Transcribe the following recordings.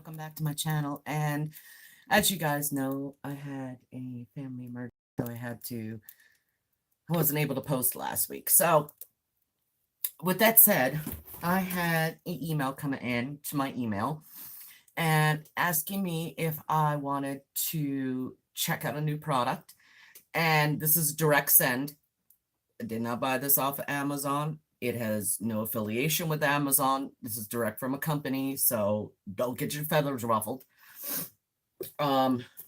Welcome back to my channel. And as you guys know, I had a family emergency, so I wasn't able to post last week. So with that said, I had an email coming in to my email and asking me if I wanted to check out a new product. And this is direct send. I did not buy this off of Amazon. It has no affiliation with Amazon. This is direct from a company, so don't get your feathers ruffled.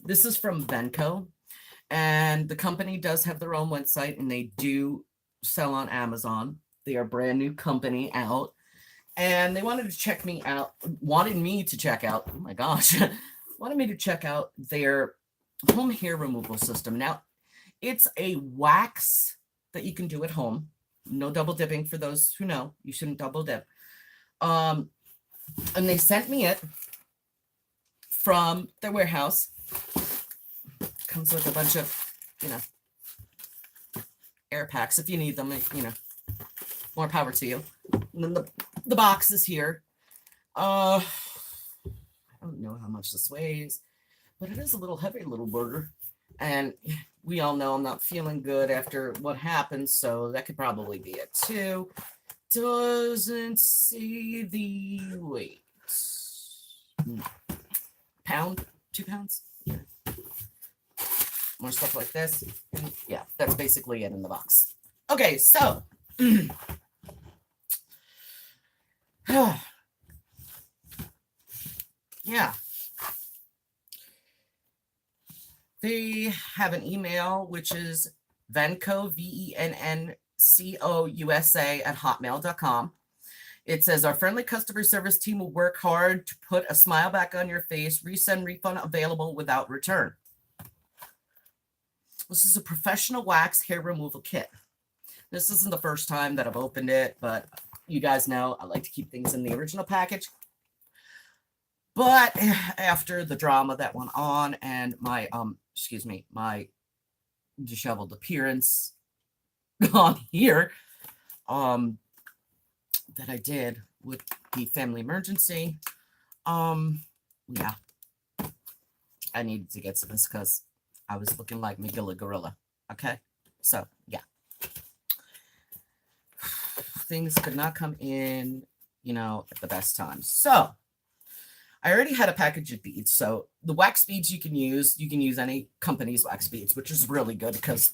This is from VENNCO, and the company does have their own website, and they do sell on Amazon. They are a brand new company out, and they wanted to check me out. Wanted me to check out. Oh my gosh, wanted me to check out their home hair removal system. Now, it's a wax that you can do at home. No double dipping for those who know. You shouldn't double dip. And they sent me it from their warehouse. Comes with a bunch of, air packs if you need them, more power to you. And then the box is here. I don't know how much this weighs, but it is a little heavy, little burger. And we all know I'm not feeling good after what happened, so that could probably be it too. Doesn't say the weight. Pound? 2 pounds? Yeah. More stuff like this. And yeah, that's basically it in the box. Okay, so yeah. They have an email, which is VENNCO, VENNCO USA at hotmail.com. It says, our friendly customer service team will work hard to put a smile back on your face. Resend refund available without return. This is a professional wax hair removal kit. This isn't the first time that I've opened it, but you guys know I like to keep things in the original package. But after the drama that went on and my my disheveled appearance on here, that I did with the family emergency, yeah, I needed to get to this because I was looking like Megilla Gorilla. Okay, so yeah, things could not come in, at the best time. So I already had a package of beads. So the wax beads you can use any company's wax beads, which is really good because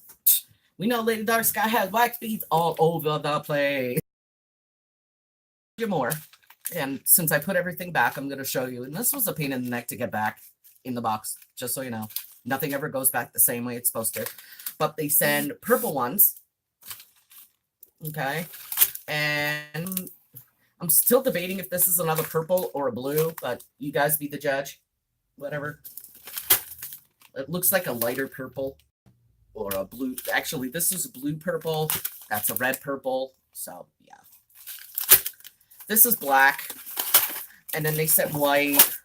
we know Ladydarksky has wax beads all over the place. More. And since I put everything back, I'm going to show you. And this was a pain in the neck to get back in the box, just so you know. Nothing ever goes back the same way it's supposed to. But they send purple ones. Okay. And I'm still debating if this is another purple or a blue, but you guys be the judge. Whatever. It looks like a lighter purple or a blue. Actually, this is a blue purple. That's a red purple. So, yeah. This is black. And then they sent white.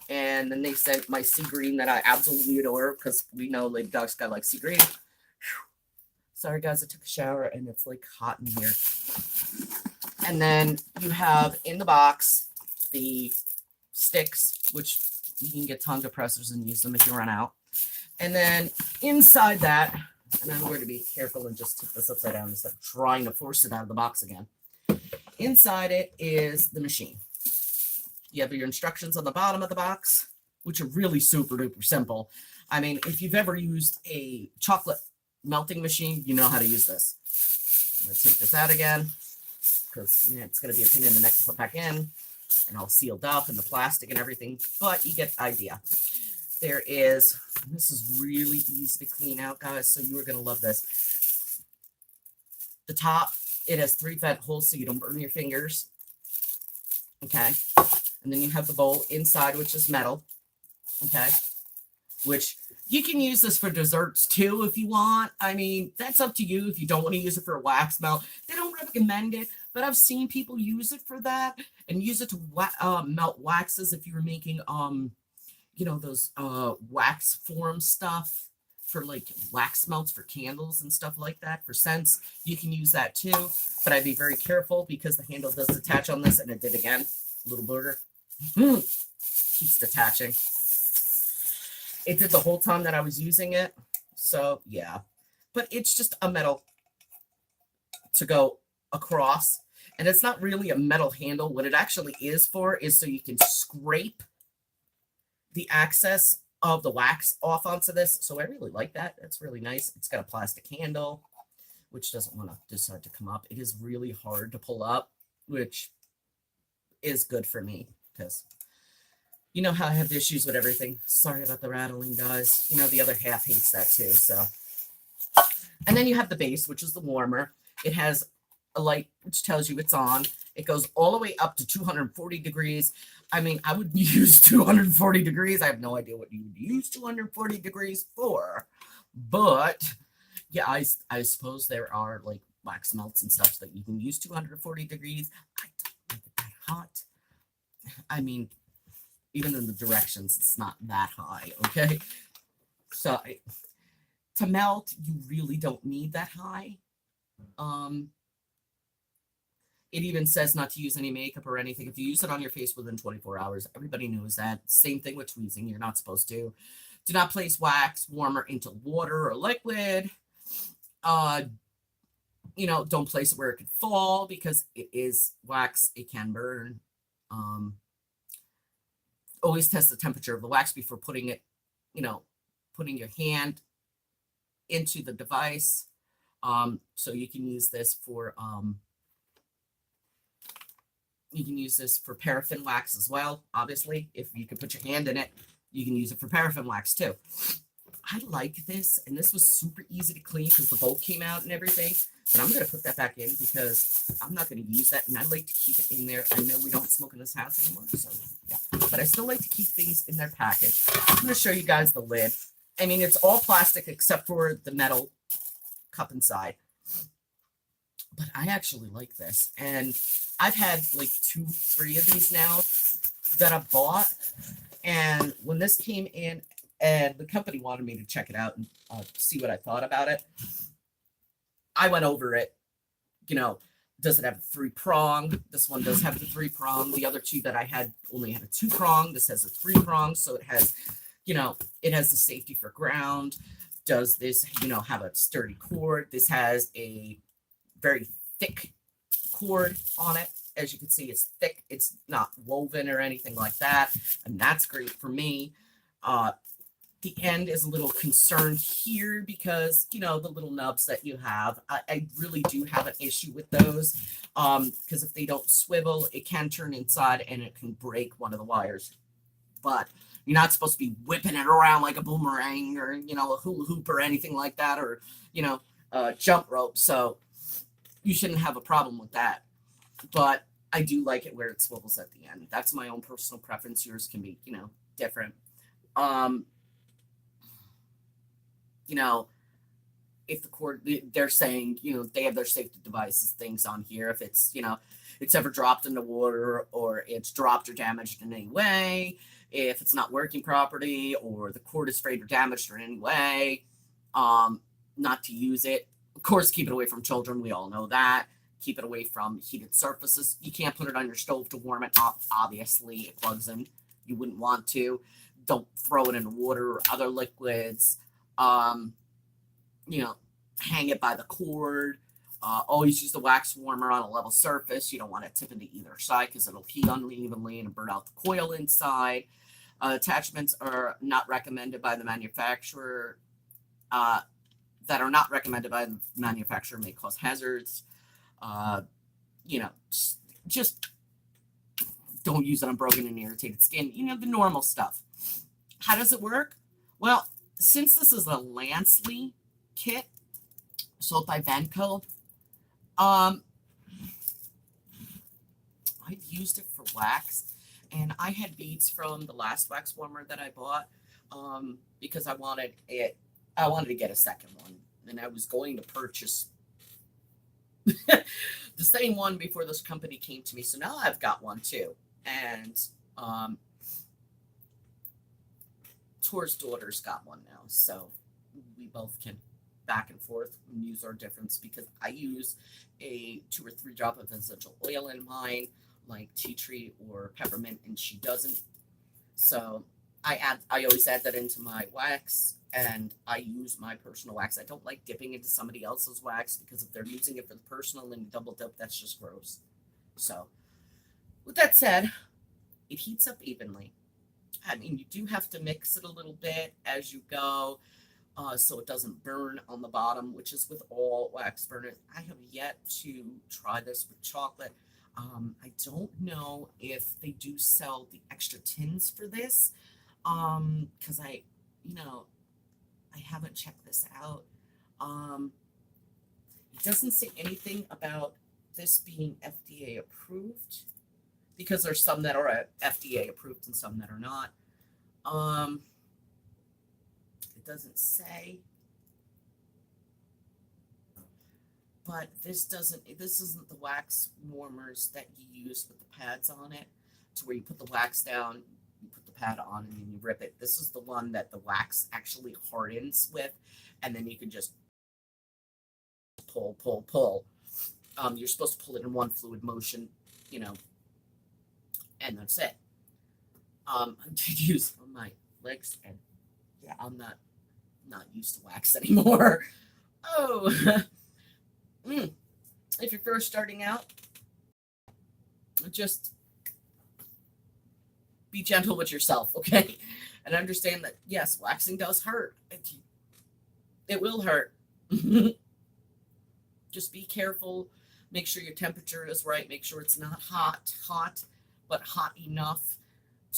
And then they sent my sea green that I absolutely adore because we know Ladydarksky likes sea green. Whew. Sorry, guys. I took a shower and it's like hot in here. And then you have in the box the sticks, which you can get tongue depressors and use them if you run out. And then inside that, and I'm going to be careful and just tip this upside down instead of trying to force it out of the box again. Inside it is the machine. You have your instructions on the bottom of the box, which are really super duper simple. I mean, if you've ever used a chocolate melting machine, you know how to use this. I'm going to take this out again, because it's going to be a pain in the neck to put back in, and all sealed up, and the plastic and everything, but you get the idea. There is, this is really easy to clean out, guys, so you are going to love this. The top, it has 3 vent holes so you don't burn your fingers. Okay, and then you have the bowl inside, which is metal. Okay, which you can use this for desserts too if you want. I mean, that's up to you if you don't want to use it for a wax melt. They don't recommend it, but I've seen people use it for that and use it to melt waxes if you're making those wax form stuff for like wax melts for candles and stuff like that. For scents, you can use that too, but I'd be very careful because the handle does detach on this, and it did again. Little burger. keeps detaching. It did the whole time that I was using it. So, yeah. But it's just a metal to go across. And it's not really a metal handle. What it actually is for is so you can scrape the excess of the wax off onto this. So I really like that. That's really nice. It's got a plastic handle, which doesn't want to decide to come up. It is really hard to pull up, which is good for me because you know how I have issues with everything. Sorry about the rattling, guys. You know, the other half hates that too. So, and then you have the base, which is the warmer. It has a light which tells you it's on. It goes all the way up to 240 degrees. I mean, I would use 240 degrees. I have no idea what you would use 240 degrees for. But yeah, I suppose there are like wax melts and stuff that you can use 240 degrees. I don't like it that hot. I mean, even in the directions, it's not that high, okay? So to melt, you really don't need that high. It even says not to use any makeup or anything. If you use it on your face within 24 hours, everybody knows that. Same thing with tweezing. You're not supposed to. Do not place wax warmer into water or liquid. You know, don't place it where it could fall because it is wax. It can burn. Always test the temperature of the wax before putting it, you know, putting your hand into the device. So you can use this for paraffin wax as well. Obviously, if you can put your hand in it, you can use it for paraffin wax too. I like this, and this was super easy to clean because the bolt came out and everything. But I'm going to put that back in because I'm not going to use that, and I like to keep it in there. I know we don't smoke in this house anymore, so yeah. But I still like to keep things in their package. I'm going to show you guys the lid. I mean, it's all plastic except for the metal cup inside. But I actually like this, and I've had like 2, 3 of these now that I bought. And when this came in, and the company wanted me to check it out and see what I thought about it, I went over it. You know, does it have a 3-prong? This one does have a 3-prong. The other 2 that I had only had a 2-prong. This has a 3-prong, so it has, you know, it has the safety for ground. Does this, you know, have a sturdy cord? This has a very thick cord on it. As you can see, it's thick. It's not woven or anything like that, and that's great for me. The end is a little concerned here because, you know, the little nubs that you have, I really do have an issue with those because if they don't swivel, it can turn inside and it can break one of the wires. But you're not supposed to be whipping it around like a boomerang or, you know, a hula hoop or anything like that, or, you know, jump rope. So you shouldn't have a problem with that. But I do like it where it swivels at the end. That's my own personal preference. Yours can be, you know, different. You know, if the cord, they're saying, you know, they have their safety devices, things on here. If it's, you know, it's ever dropped in the water or it's dropped or damaged in any way, if it's not working properly or the cord is frayed or damaged in any way, not to use it. Of course, keep it away from children. We all know that. Keep it away from heated surfaces. You can't put it on your stove to warm it up. Obviously, it plugs in. You wouldn't want to. Don't throw it in the water or other liquids. You know, hang it by the cord. Always use the wax warmer on a level surface. You don't want it tipping to either side because it'll heat unevenly and burn out the coil inside. Attachments are not recommended by the manufacturer. That are not recommended by the manufacturer may cause hazards. You know, just don't use it on broken and irritated skin. You know, the normal stuff. How does it work? Well, since this is a Lansley kit sold by VENNCO, I've used it for wax, and I had beads from the last wax warmer that I bought because I wanted to get a second one, and I was going to purchase the same one before this company came to me. So now I've got one too, and Tor's daughter's got one now, so we both can back and forth and use our difference because I use a 2 or 3 drop of essential oil in mine, like tea tree or peppermint, and she doesn't. So I always add that into my wax, and I use my personal wax. I don't like dipping into somebody else's wax, because if they're using it for the personal and double dip, that's just gross. So with that said, it heats up evenly. I mean, you do have to mix it a little bit as you go, so it doesn't burn on the bottom, which is with all wax burners. I have yet to try this with chocolate. I don't know if they do sell the extra tins for this, because I haven't checked this out. It doesn't say anything about this being FDA approved, because there's some that are FDA approved and some that are not. It doesn't say, but this isn't the wax warmers that you use with the pads on it, to where you put the wax down, you put the pad on, and then you rip it. This is the one that the wax actually hardens with, and then you can just pull. You're supposed to pull it in one fluid motion, and that's it. I did use on my legs, and yeah, I'm not used to wax anymore. Oh, if you're first starting out, just be gentle with yourself, okay? And understand that, yes, waxing does hurt. It will hurt. Just be careful. Make sure your temperature is right. Make sure it's not hot, but hot enough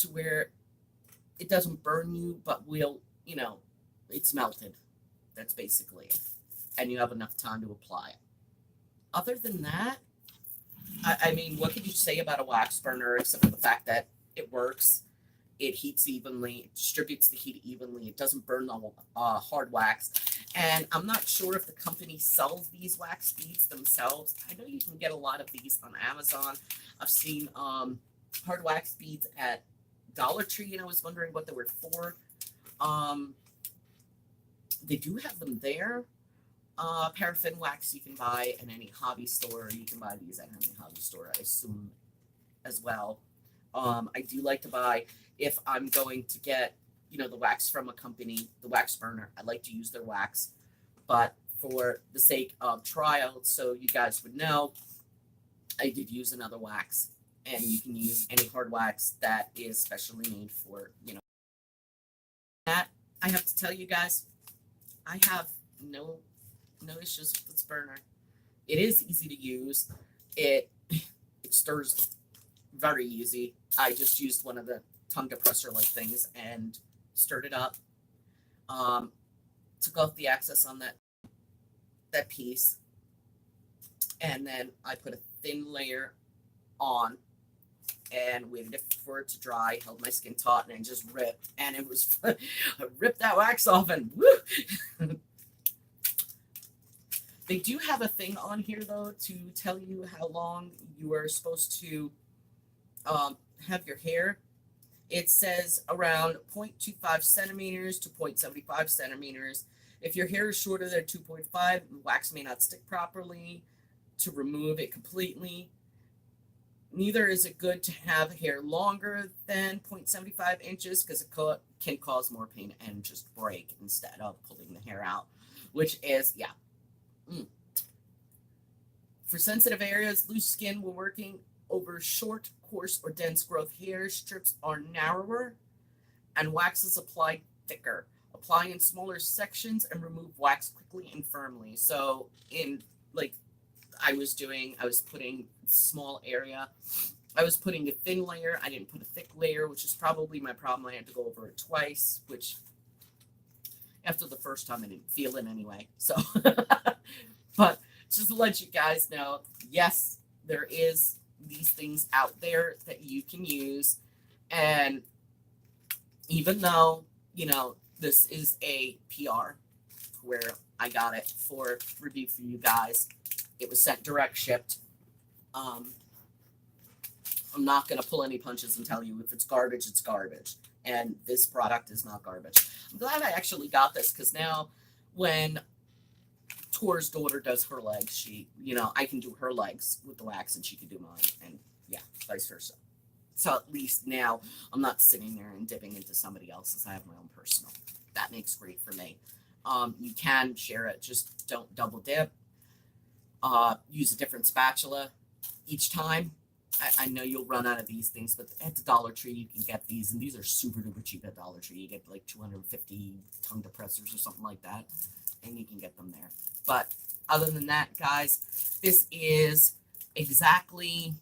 to where it doesn't burn you, but it's melted. That's basically it. And you have enough time to apply it. Other than that, I mean, what can you say about a wax burner except for the fact that it works? It heats evenly. It distributes the heat evenly. It doesn't burn the hard wax. And I'm not sure if the company sells these wax beads themselves. I know you can get a lot of these on Amazon. I've seen hard wax beads at Dollar Tree, and I was wondering what they were for. They do have them there. Paraffin wax you can buy in any hobby store. You can buy these at any hobby store, I assume, as well. I do like to buy, if I'm going to get, the wax from a company, the wax burner, I like to use their wax. But for the sake of trial, so you guys would know, I did use another wax. And you can use any hard wax that is specially made for, That, I have to tell you guys, I have no issues with this burner. It is easy to use. It stirs very easy. I just used one of the tongue depressor like things and stirred it up. Took off the excess on that piece, and then I put a thin layer on and waited for it to dry, held my skin taut, and just ripped. And it was fun. I ripped that wax off, and woo! They do have a thing on here, though, to tell you how long you are supposed to have your hair. It says around 0.25 centimeters to 0.75 centimeters. If your hair is shorter than 2.5, the wax may not stick properly to remove it completely. Neither is it good to have hair longer than 0.75 inches, because it can cause more pain and just break instead of pulling the hair out, which is, yeah. For sensitive areas, loose skin when working over short, coarse, or dense growth hair, strips are narrower and wax is applied thicker. Apply in smaller sections and remove wax quickly and firmly. So I was putting small area. I was putting a thin layer. I didn't put a thick layer, which is probably my problem. I had to go over it twice, which after the first time I didn't feel it anyway. So, but just to let you guys know, yes, there is these things out there that you can use. And even though, this is a PR where I got it for review for you guys, it was sent direct shipped. I'm not going to pull any punches and tell you if it's garbage, it's garbage. And this product is not garbage. I'm glad I actually got this, because now when Tor's daughter does her legs, I can do her legs with the wax and she can do mine. And yeah, vice versa. So at least now I'm not sitting there and dipping into somebody else's. I have my own personal. That makes great for me. You can share it, just don't double dip. Use a different spatula each time. I know you'll run out of these things, but at the Dollar Tree you can get these, and these are super duper cheap at Dollar Tree. You get like 250 tongue depressors or something like that, and you can get them there. But other than that, guys, this is exactly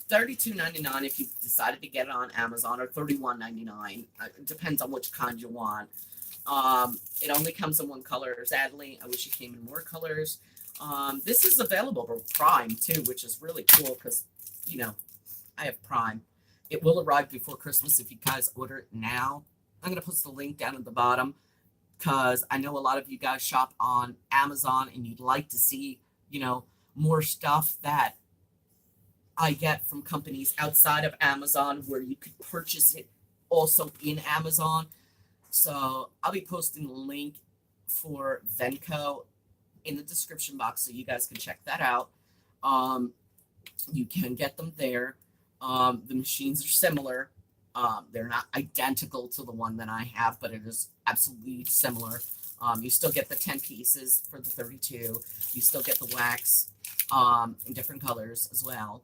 $32.99 if you decided to get it on Amazon, or $31.99. It depends on which kind you want. It only comes in one color. Sadly, I wish it came in more colors. This is available for Prime too, which is really cool because, you know, I have Prime. It will arrive before Christmas if you guys order it now. I'm going to post the link down at the bottom because I know a lot of you guys shop on Amazon and you'd like to see, you know, more stuff that I get from companies outside of Amazon where you could purchase it also in Amazon. So I'll be posting the link for VENNCO in the description box so you guys can check that out. You can get them there. The machines are similar. They're not identical to the one that I have, but it is absolutely similar. You still get the 10 pieces for the 32. You still get the wax in different colors as well.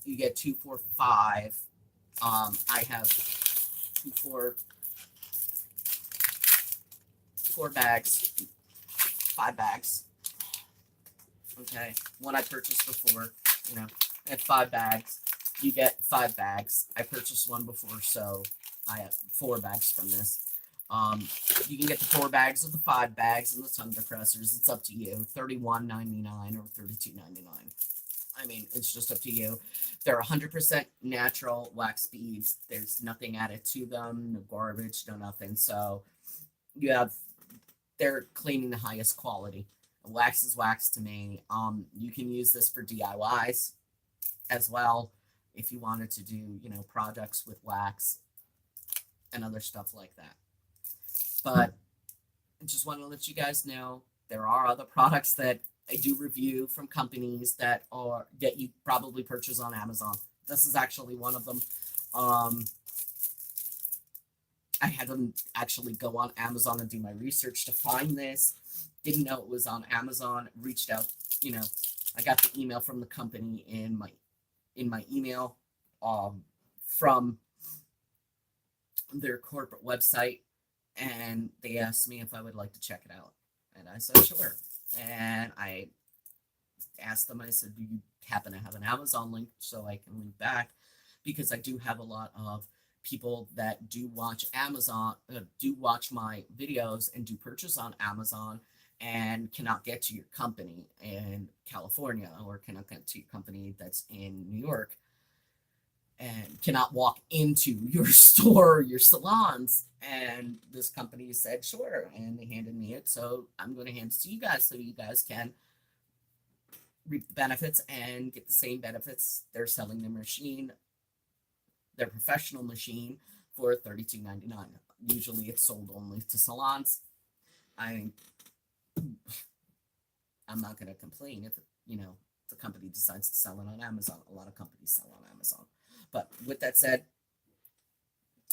You get 2, 4, 5. I have 2, 4 bags, 5 bags. Okay, one I purchased before, you know, I had 5 bags. You get 5 bags. I purchased one before, so I have 4 bags from this. You can get the 4 bags or the 5 bags and the tongue depressors. It's up to you. $31.99 or $32.99. I mean, it's just up to you. They're 100% natural wax beads. There's nothing added to them, no garbage, no nothing. So you have, they're claiming the highest quality. Wax is wax to me. You can use this for DIYs as well if you wanted to do, you know, projects with wax and other stuff like that. But I just want to let you guys know there are other products that I do review from companies that you probably purchase on Amazon. This is actually one of them. I had to actually go on Amazon and do my research to find this. Didn't know it was on Amazon. Reached out, you know, I got the email from the company in my email from their corporate website, and they asked me if I would like to check it out, and I said sure. And I asked them, I said, do you happen to have an Amazon link so I can link back? Because I do have a lot of people that do watch Amazon, do watch my videos and do purchase on Amazon and cannot get to your company in California, or cannot get to your company that's in New York, and cannot walk into your store or your salons. And this company said sure, and they handed me it, so I'm going to hand it to you guys so you guys can reap the benefits and get the same benefits. They're selling their machine, their professional machine, for $32.99. Usually it's sold only to salons. I'm not going to complain if, you know, the company decides to sell it on Amazon. A lot of companies sell on Amazon. But with that said,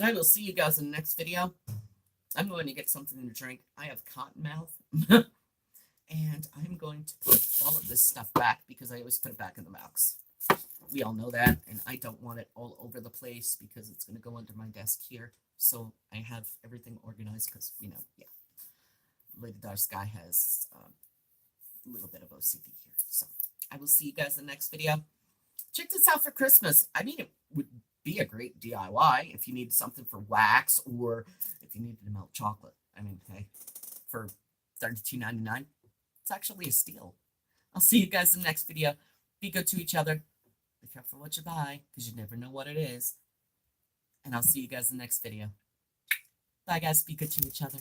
I will see you guys in the next video. I'm going to get something to drink. I have cotton mouth. And I'm going to put all of this stuff back because I always put it back in the box. We all know that. And I don't want it all over the place because it's going to go under my desk here. So I have everything organized because, you know, yeah. Ladydarksky has a little bit of OCD here. So I will see you guys in the next video. Check this out for Christmas. I mean, it would be a great DIY if you need something for wax, or if you needed to melt chocolate. I mean, hey, for $32.99, it's actually a steal. I'll see you guys in the next video. Be good to each other. Be careful what you buy, because you never know what it is. And I'll see you guys in the next video. Bye, guys. Be good to each other.